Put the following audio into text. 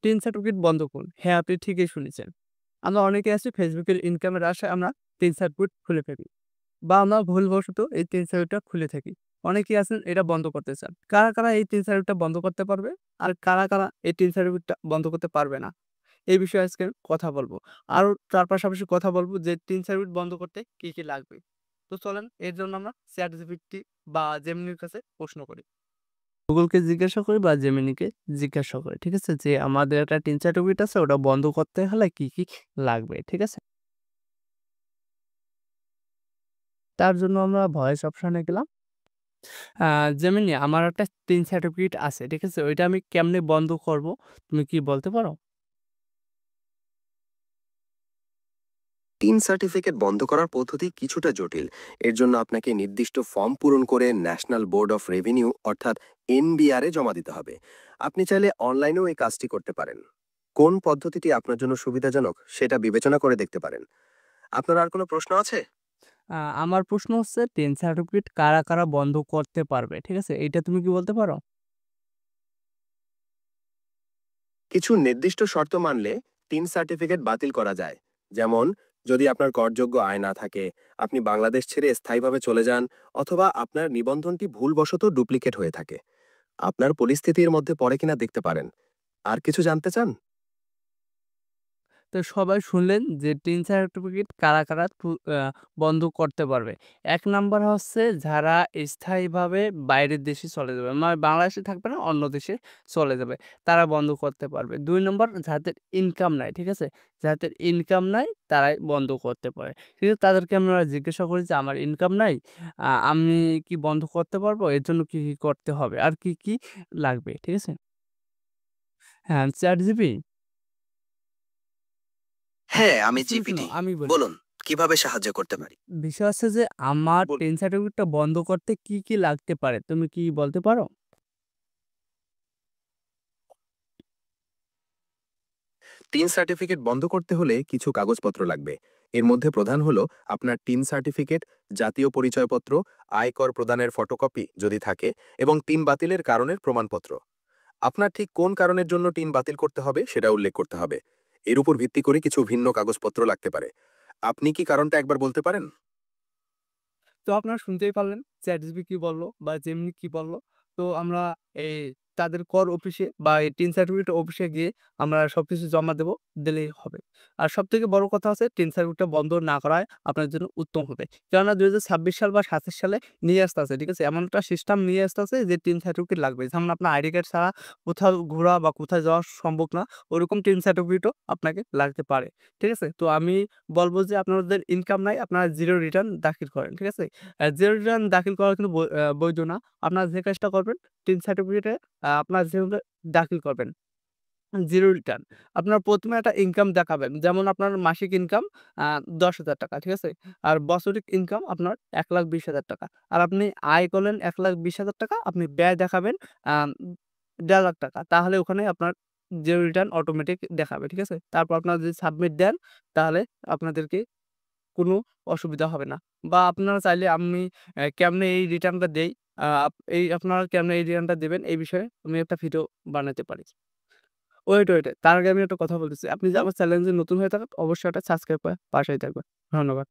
Tin certificate বন্ধ করুন। হ্যাঁ, আপনি ঠিকই শুনেছেন। আমরা অনেকে আছি ফেসবুকের ইনকামের আশায় আমরা টিন সার্টিফিকেট খুলে ফেলি বা আমরা ভুলবশত এই টিন সার্টিফিকেটটা খুলে থাকি। অনেকেই আছেন এটা বন্ধ করতে চান। কারা এই টিন সার্টিফিকেটটা বন্ধ করতে পারবে? আর কারা এই টিন সার্টিফিকেটটা বন্ধ করতে পারবে না? এই বিষয়ে আজকে কথা বলব। আরো তার পাশাপাশি কথা বলব যে টিন সার্টিফিকেট বন্ধ করতে কি লাগবে? তো চলেন এর জন্য আমরা ChatGPT বা Gemini-র কাছে প্রশ্ন করি। Google-কে জিজ্ঞাসা করি বা Gemini-কে জিজ্ঞাসা করি। ঠিক আছে? যে আমাদের একটা টিন সার্টিফিকেট আছে ওটা বন্ধ করতে হলে কি লাগবে? ঠিক আছে? তার জন্য আমরা ভয়েস অপশনে গেলাম। আ Gemini আমার একটা টিন সার্টিফিকেট আছে। ঠিক আছে? ওইটা আমি কেমনে বন্ধ করব? তুমি কি বলতে পারো? টিন সার্টিফিকেট বন্ধ করার পদ্ধতি কিছুটা জটিল। এর জন্য আপনাকে নির্দিষ্ট ফর্ম পূরণ করে ন্যাশনাল বোর্ড অফ রেভিনিউ অর্থাৎ এনবিআর এ জমা দিতে হবে। আপনি চাইলে অনলাইনেও এই কাজটি করতে পারেন। কোন পদ্ধতিটি আপনার জন্য সুবিধাজনক সেটা বিবেচনা করে দেখতে পারেন। আপনার আর কোনো প্রশ্ন আছে? আ আমার প্রশ্ন হচ্ছে টিন সার্টিফিকেট কারা বন্ধ করতে পারবে? ঠিক আছে? এইটা তুমি কি বলতে পারো? কিছু নির্দিষ্ট শর্ত মানলে টিন সার্টিফিকেট বাতিল করা যায়। যেমন, যদি আপনার করযোগ্য আয় না থাকে, আপনি বাংলাদেশ ছেড়ে স্থায়ীভাবে চলে যান, অথবা আপনার নিবন্ধনটি ভুলবশত ডুপ্লিকেট হয়ে থাকে। আপনার পরিস্থিতির মধ্যে পড়ে কিনা দেখতে পারেন। আর কিছু জানতে চান? তো সবাই শুনলেন যে টিন সার্টিফিকেট কারা বন্ধ করতে পারবে। ১ নাম্বার হচ্ছে যারা স্থায়ীভাবে বাইরের দেশে চলে যাবে। মানে বাংলাদেশে থাকবে না, অন্য দেশে চলে যাবে। তারা বন্ধ করতে পারবে। ২ নম্বর যাদের ইনকাম নাই, ঠিক আছে? যাদের ইনকাম নাই তারাই বন্ধ করতে পারে। কিন্তু তাদেরকে আমরা জিজ্ঞাসা করি যে আমার ইনকাম নাই, আমি কি বন্ধ করতে পারবো? এর জন্য কি করতে হবে? আর কি লাগবে? ঠিক আছে? হ্যাঁ, ChatGPT হ্যাঁ, আমি শোনো, জিপিটি। আমি বলি। বলুন, কিভাবে সাহায্য করতে পারি? বিষয় হচ্ছে যে আমার টেন সার্টিফিকেটটা বন্ধ করতে কি লাগতে পারে? তুমি কি বলতে পারো? টিন সার্টিফিকেট বন্ধ করতে হলে কিছু কাগজপত্র লাগবে। এর মধ্যে প্রধান হলো আপনার টিন সার্টিফিকেট, জাতীয় পরিচয়পত্র, আয়কর প্রদানের ফটোকপি যদি থাকে, এবং টিন বাতিলের কারণের প্রমাণপত্র। আপনার ঠিক কোন কারণের জন্য টিন বাতিল করতে হবে সেটা উল্লেখ করতে হবে। এর উপর ভিত্তি করে কিছু ভিন্ন কাগজপত্র লাগতে পারে। আপনি কি কারণটা একবার বলতে পারেন? তো আপনারা শুনতেই পারলেন ChatGPT কি বলল বা Gemini কি বলল। তো আমরা এই তাদের কর অফিসে বা এই টিন সার্টিফিকেট অফিসে গিয়ে আমরা সবকিছু জমা দেব, দিলেই হবে। আর সবথেকে বড় কথা হচ্ছে টিন সার্টিফিকেটটা বন্ধ না করাই আপনার জন্য উত্তম হবে। কেননা ২০২৬ সাল বা ২৭ সালে নিয়ে আসতেছে, ঠিক আছে? এমন একটা সিস্টেম নিয়ে আসতেছে যে টিন সার্টিফিকেট লাগবে। যেমন আপনার আইডি কার্ড ছাড়া কোথাও ঘোরা বা কোথাও যাওয়া সম্ভব না। ওরকম টিন সার্টিফিকেটও আপনাকে লাগতে পারে। ঠিক আছে? তো আমি বলব যে আপনাদের ইনকাম নাই, আপনারা জিরো রিটার্ন দাখিল করেন। ঠিক আছে? জিরো রিটার্ন দাখিল করা কিন্তু বৈধ না। আপনারা যে কাজটা করবেন টিন সার্টিফিকেটে আপনার যেভাবে দাখিল করবেন জিরো রিটার্ন। আপনার ১ম এ একটা ইনকাম দেখাবেন। যেমন আপনার মাসিক ইনকাম আ ৳১০,০০০, ঠিক আছে? আর বছরিক ইনকাম আপনার ৳১,২০,০০০। আর আপনি আয় করলেন ৳১,২০,০০০, আপনি ব্যয় দেখাবেন ৳১,৫০,০০০। তাহলে ওখানে আপনার জিরো রিটার্ন অটোমেটিক দেখাবে, ঠিক আছে? তারপর আপনারা যদি সাবমিট দেন তাহলে আপনাদেরকে কোনো অসুবিধা হবে না। বা আপনারা চাইলে আমি কেমনে এই রিটার্নটা দেই, আপনারা কেমনে এই রিটার্নটা দিবেন এই বিষয়ে আমি একটা ভিডিও বানাতে পারি। ওয়েট। তার আগে আমি একটা কথা বলতেছি। আপনি যদি আমার চ্যানেলে নতুন হয়ে থাকেন অবশ্যই একটা সাবস্ক্রাইব করে পাশেই থাকবেন। ধন্যবাদ।